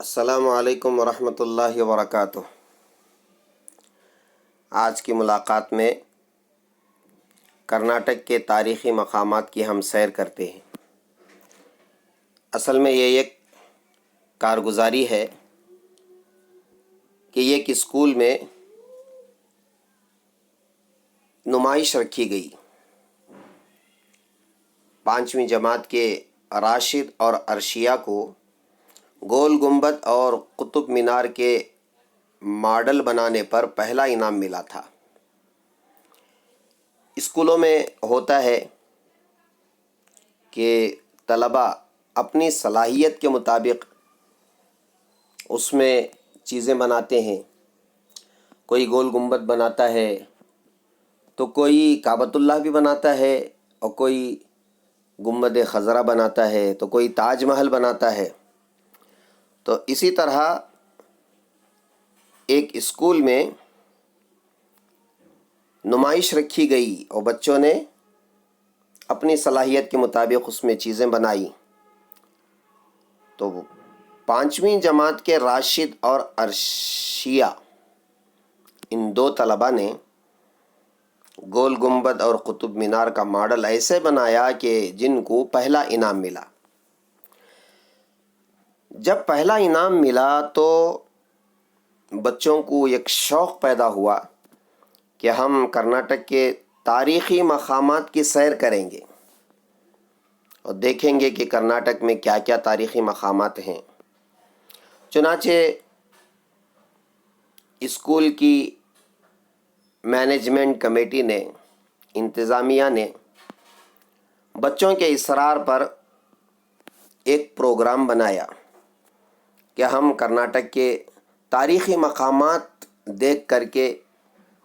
السلام علیکم ورحمۃ اللہ وبرکاتہ۔ آج کی ملاقات میں کرناٹک کے تاریخی مقامات کی ہم سیر کرتے ہیں۔ اصل میں یہ ایک کارگزاری ہے کہ ایک اسکول میں نمائش رکھی گئی۔ 5ویں جماعت کے راشد اور عرشیہ کو گول گنبد اور قطب مینار کے ماڈل بنانے پر پہلا انعام ملا تھا۔ اسکولوں میں ہوتا ہے کہ طلباء اپنی صلاحیت کے مطابق اس میں چیزیں بناتے ہیں۔ کوئی گول گنبد بناتا ہے تو کوئی کعبۃ اللہ بھی بناتا ہے، اور کوئی گنبد خضرا بناتا ہے، تو کوئی تاج محل بناتا ہے۔ تو اسی طرح ایک اسکول میں نمائش رکھی گئی اور بچوں نے اپنی صلاحیت کے مطابق اس میں چیزیں بنائی۔ تو 5ویں جماعت کے راشد اور عرشیہ، ان دو طلباء نے گول گنبد اور قطب مینار کا ماڈل ایسے بنایا کہ جن کو پہلا انعام ملا۔ جب پہلا انعام ملا تو بچوں کو ایک شوق پیدا ہوا کہ ہم کرناٹک کے تاریخی مقامات کی سیر کریں گے اور دیکھیں گے کہ کرناٹک میں کیا کیا تاریخی مقامات ہیں۔ چنانچہ اسکول کی مینجمنٹ کمیٹی نے، انتظامیہ نے بچوں کے اصرار پر ایک پروگرام بنایا کہ ہم کرناٹک کے تاریخی مقامات دیکھ کر کے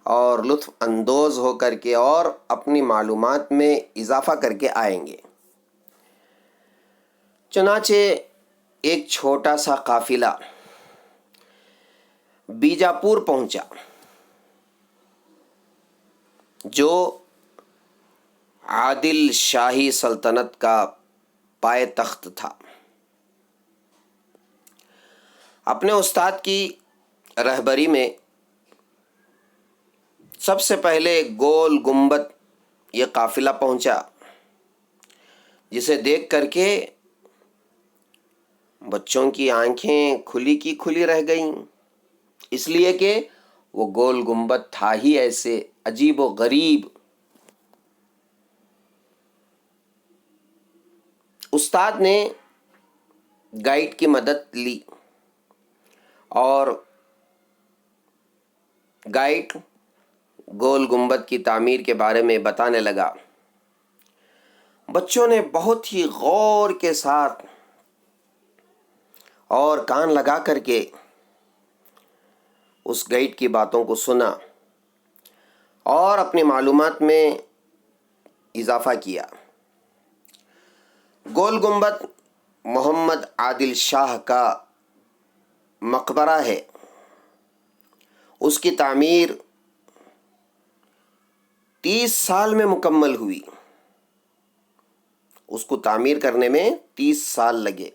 اور لطف اندوز ہو کر کے اور اپنی معلومات میں اضافہ کر کے آئیں گے۔ چنانچہ ایک چھوٹا سا قافلہ بیجاپور پہنچا، جو عادل شاہی سلطنت کا پائے تخت تھا۔ اپنے استاد کی رہبری میں سب سے پہلے گول گنبد یہ قافلہ پہنچا، جسے دیکھ کر کے بچوں کی آنکھیں کھلی کی کھلی رہ گئیں، اس لیے کہ وہ گول گنبد تھا ہی ایسے عجیب و غریب۔ استاد نے گائیڈ کی مدد لی اور گائیڈ گول گنبد کی تعمیر کے بارے میں بتانے لگا۔ بچوں نے بہت ہی غور کے ساتھ اور کان لگا کر کے اس گائیڈ کی باتوں کو سنا اور اپنی معلومات میں اضافہ کیا۔ گول گنبد محمد عادل شاہ کا مقبرہ ہے۔ اس کی تعمیر 30 سال میں مکمل ہوئی۔ اس کو تعمیر کرنے میں 30 سال لگے۔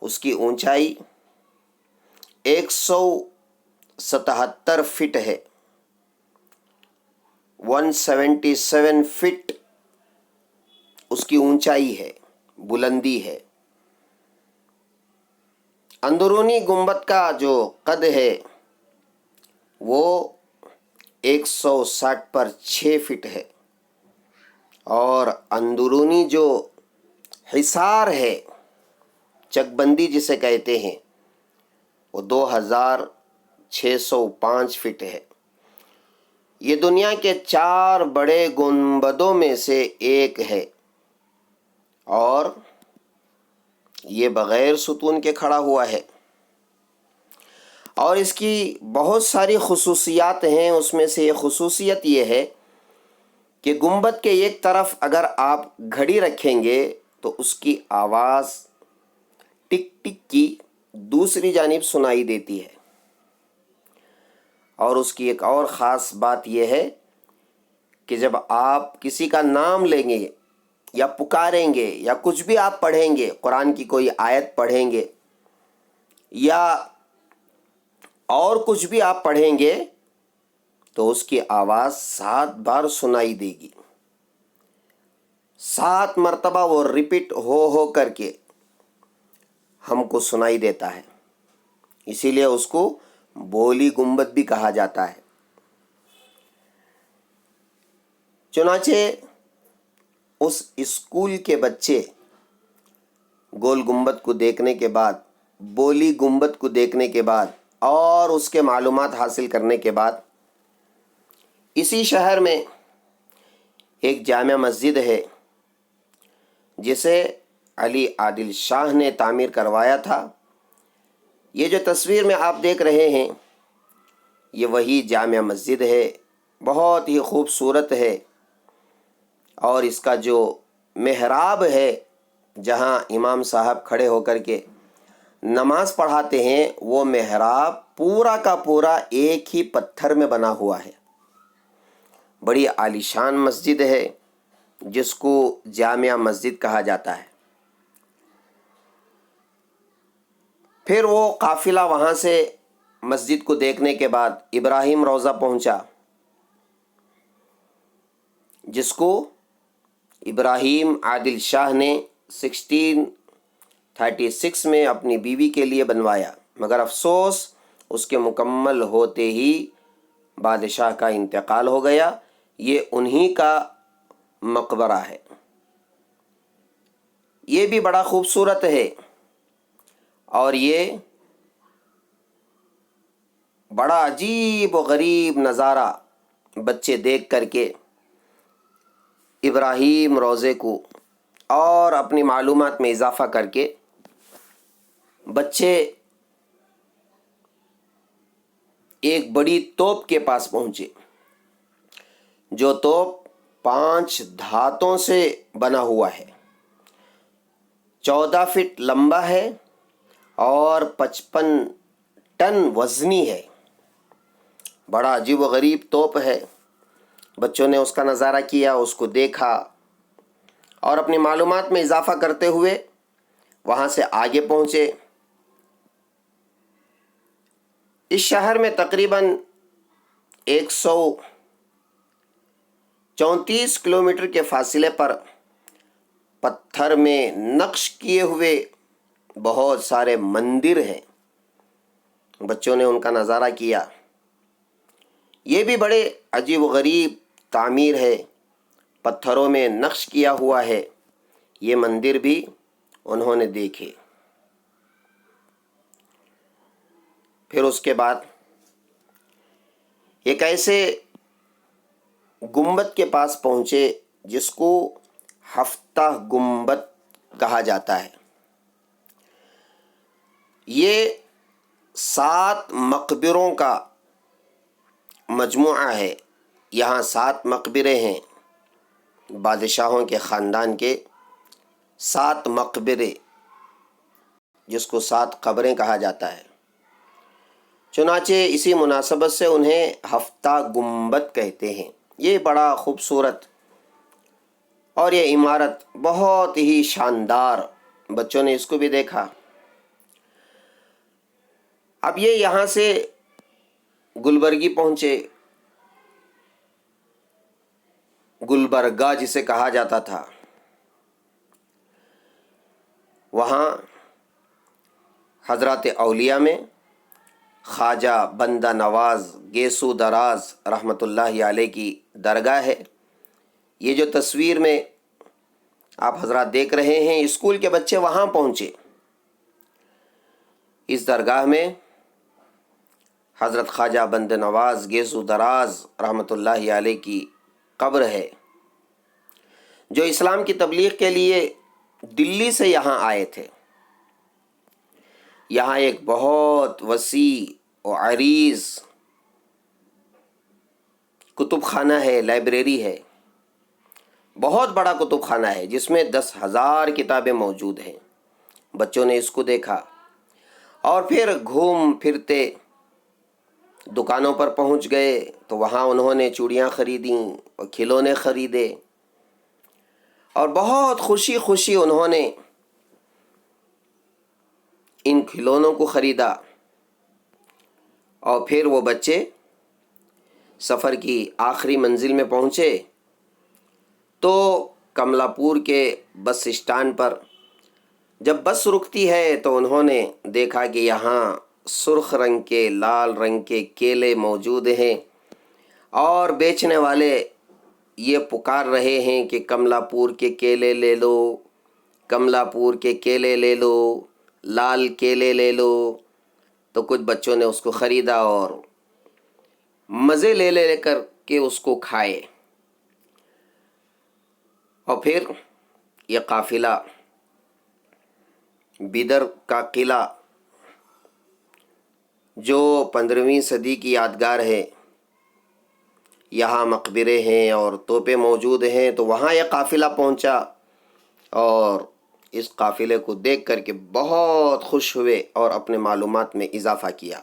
اس کی اونچائی 177 فٹ ہے، 177 فٹ اس کی اونچائی ہے، بلندی ہے۔ اندرونی گنبد کا جو قد ہے وہ 160 پر 6 فٹ ہے، اور اندرونی جو حصار ہے، چک بندی جسے کہتے ہیں، وہ 2605 فٹ ہے۔ یہ دنیا کے 4 بڑے گنبدوں میں سے ایک ہے، اور یہ بغیر ستون کے کھڑا ہوا ہے، اور اس کی بہت ساری خصوصیات ہیں۔ اس میں سے ایک خصوصیت یہ ہے کہ گنبد کے ایک طرف اگر آپ گھڑی رکھیں گے تو اس کی آواز ٹک ٹک کی دوسری جانب سنائی دیتی ہے۔ اور اس کی ایک اور خاص بات یہ ہے کہ جب آپ کسی کا نام لیں گے یا پکاریں گے یا کچھ بھی آپ پڑھیں گے، قرآن کی کوئی آیت پڑھیں گے یا اور کچھ بھی آپ پڑھیں گے تو اس کی آواز 7 بار سنائی دے گی. 7 مرتبہ وہ ریپیٹ ہو کر کے ہم کو سنائی دیتا ہے. اسی لیے اس کو بولی گنبد بھی کہا جاتا ہے. چنانچہ اس اسکول کے بچے گول گنبد کو دیکھنے کے بعد، بولی گنبد کو دیکھنے کے بعد اور اس کے معلومات حاصل کرنے کے بعد اسی شہر میں ایک جامع مسجد ہے جسے علی عادل شاہ نے تعمیر کروایا تھا. یہ جو تصویر میں آپ دیکھ رہے ہیں یہ وہی جامع مسجد ہے. بہت ہی خوبصورت ہے، اور اس کا جو محراب ہے جہاں امام صاحب کھڑے ہو کر کے نماز پڑھاتے ہیں، وہ محراب پورا کا پورا ایک ہی پتھر میں بنا ہوا ہے. بڑی عالیشان مسجد ہے جس کو جامع مسجد کہا جاتا ہے. پھر وہ قافلہ وہاں سے مسجد کو دیکھنے کے بعد ابراہیم روضہ پہنچا، جس کو ابراہیم عادل شاہ نے 1636 میں اپنی بیوی کے لیے بنوایا، مگر افسوس اس کے مکمل ہوتے ہی بادشاہ کا انتقال ہو گیا. یہ انہی کا مقبرہ ہے. یہ بھی بڑا خوبصورت ہے، اور یہ بڑا عجیب و غریب نظارہ بچے دیکھ کر کے ابراہیم روضے کو اور اپنی معلومات میں اضافہ کر کے بچے ایک بڑی توپ کے پاس پہنچے، جو توپ 5 دھاتوں سے بنا ہوا ہے، 14 فٹ لمبا ہے اور 55 ٹن وزنی ہے. بڑا عجیب و غریب توپ ہے. بچوں نے اس کا نظارہ کیا، اس کو دیکھا اور اپنی معلومات میں اضافہ کرتے ہوئے وہاں سے آگے پہنچے. اس شہر میں تقریباً 134 کلومیٹر کے فاصلے پر پتھر میں نقش کیے ہوئے بہت سارے مندر ہیں. بچوں نے ان کا نظارہ کیا. یہ بھی بڑے عجیب و غریب تعمیر ہے، پتھروں میں نقش کیا ہوا ہے. یہ مندر بھی انہوں نے دیکھے. پھر اس کے بعد ایک ایسے گنبد کے پاس پہنچے جس کو ہفتہ گنبد کہا جاتا ہے. یہ 7 مقبروں کا مجموعہ ہے. یہاں 7 مقبرے ہیں، بادشاہوں کے خاندان کے 7 مقبرے، جس کو 7 قبریں کہا جاتا ہے. چنانچہ اسی مناسبت سے انہیں ہفتہ گنبد کہتے ہیں. یہ بڑا خوبصورت اور یہ عمارت بہت ہی شاندار. بچوں نے اس کو بھی دیکھا. اب یہ یہاں سے گلبرگی پہنچے. گلبرگہ جسے کہا جاتا تھا. وہاں حضرات اولیاء میں خواجہ بندہ نواز گیسو دراز رحمۃ اللہ علیہ کی درگاہ ہے. یہ جو تصویر میں آپ حضرات دیکھ رہے ہیں، اسکول کے بچے وہاں پہنچے. اس درگاہ میں حضرت خواجہ بندہ نواز گیسو دراز رحمۃ اللہ علیہ کی قبر ہے، جو اسلام کی تبلیغ کے لیے دلی سے یہاں آئے تھے. یہاں ایک بہت وسیع و عریض کتب خانہ ہے، لائبریری ہے. بہت بڑا کتب خانہ ہے جس میں 10,000 کتابیں موجود ہیں. بچوں نے اس کو دیکھا اور پھر گھوم پھرتے دکانوں پر پہنچ گئے تو وہاں انہوں نے چوڑیاں خریدیں اور کھلونے خریدے، اور بہت خوشی خوشی انہوں نے ان کھلونوں کو خریدا اور پھر وہ بچے سفر کی آخری منزل میں پہنچے تو کملا پور کے بس اسٹینڈ پر جب بس رکتی ہے تو انہوں نے دیکھا کہ یہاں سرخ رنگ کے لال رنگ کے کیلے موجود ہیں اور بیچنے والے یہ پکار رہے ہیں کہ کملا پور کے کیلے لے لو، کملا پور کے کیلے لے لو، لال کیلے لے لو۔ تو کچھ بچوں نے اس کو خریدا اور مزے لے لے کر کے اس کو کھائے۔ اور پھر یہ قافلہ بیدر کا قلعہ جو 15ویں صدی کی یادگار ہے، یہاں مقبرے ہیں اور توپیں موجود ہیں، تو وہاں یہ قافلہ پہنچا اور اس قافلے کو دیکھ کر کے بہت خوش ہوئے اور اپنے معلومات میں اضافہ کیا۔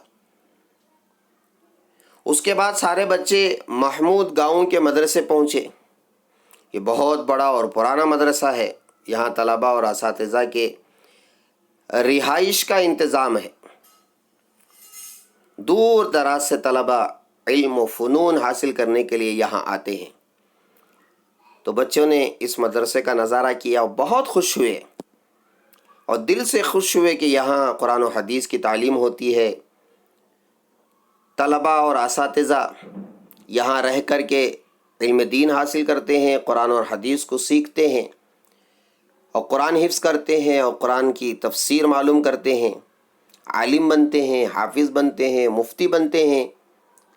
اس کے بعد سارے بچے محمود گاؤں کے مدرسے پہنچے۔ یہ بہت بڑا اور پرانا مدرسہ ہے، یہاں طلباء اور اساتذہ کے رہائش کا انتظام ہے۔ دور دراز سے طلباء علم و فنون حاصل کرنے کے لیے یہاں آتے ہیں۔ تو بچوں نے اس مدرسے کا نظارہ کیا اور بہت خوش ہوئے اور دل سے خوش ہوئے کہ یہاں قرآن و حدیث کی تعلیم ہوتی ہے۔ طلباء اور اساتذہ یہاں رہ کر کے علم دین حاصل کرتے ہیں، قرآن اور حدیث کو سیکھتے ہیں اور قرآن حفظ کرتے ہیں اور قرآن کی تفسیر معلوم کرتے ہیں، عالم بنتے ہیں، حافظ بنتے ہیں، مفتی بنتے ہیں۔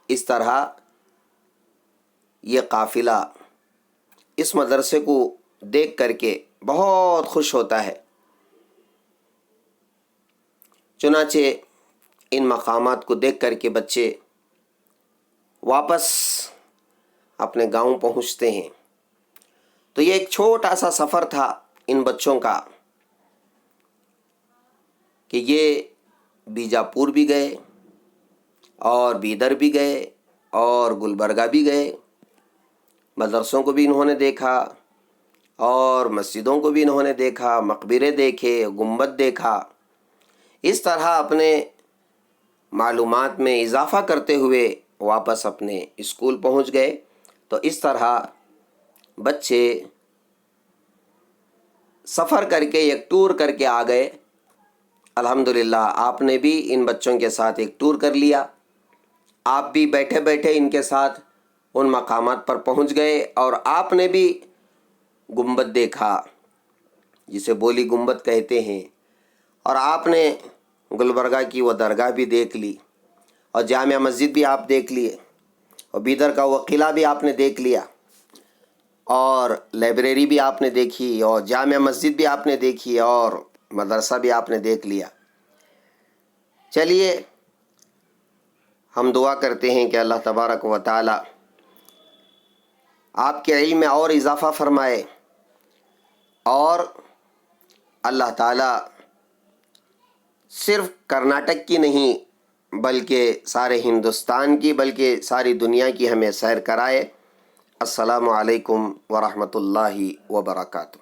اس طرح یہ قافلہ اس مدرسے کو دیکھ کر کے بہت خوش ہوتا ہے۔ چنانچہ ان مقامات کو دیکھ کر کے بچے واپس اپنے گاؤں پہنچتے ہیں۔ تو یہ ایک چھوٹا سا سفر تھا ان بچوں کا کہ یہ بیجاپور بھی گئے اور بیدر بھی گئے اور گلبرگہ بھی گئے، مدرسوں کو بھی انہوں نے دیکھا اور مسجدوں کو بھی انہوں نے دیکھا، مقبرے دیکھے، گنبد دیکھا۔ اس طرح اپنے معلومات میں اضافہ کرتے ہوئے واپس اپنے اسکول پہنچ گئے۔ تو اس طرح بچے سفر کر کے ایک ٹور کر کے آ گئے۔ الحمدللہ آپ نے بھی ان بچوں کے ساتھ ایک ٹور کر لیا، آپ بھی بیٹھے بیٹھے ان کے ساتھ ان مقامات پر پہنچ گئے اور آپ نے بھی گنبد دیکھا جسے بولی گنبد کہتے ہیں، اور آپ نے گلبرگہ کی وہ درگاہ بھی دیکھ لی اور جامع مسجد بھی آپ دیکھ لیے اور بیدر کا وہ قلعہ بھی آپ نے دیکھ لیا اور لائبریری بھی آپ نے دیکھی اور جامع مسجد بھی آپ نے دیکھی اور مدرسہ بھی آپ نے دیکھ لیا۔ چلیے ہم دعا کرتے ہیں کہ اللہ تبارک و تعالی آپ کے علم میں اور اضافہ فرمائے اور اللہ تعالی صرف کرناٹک کی نہیں بلکہ سارے ہندوستان کی بلکہ ساری دنیا کی ہمیں سیر کرائے۔ السلام علیکم ورحمۃ اللہ وبرکاتہ۔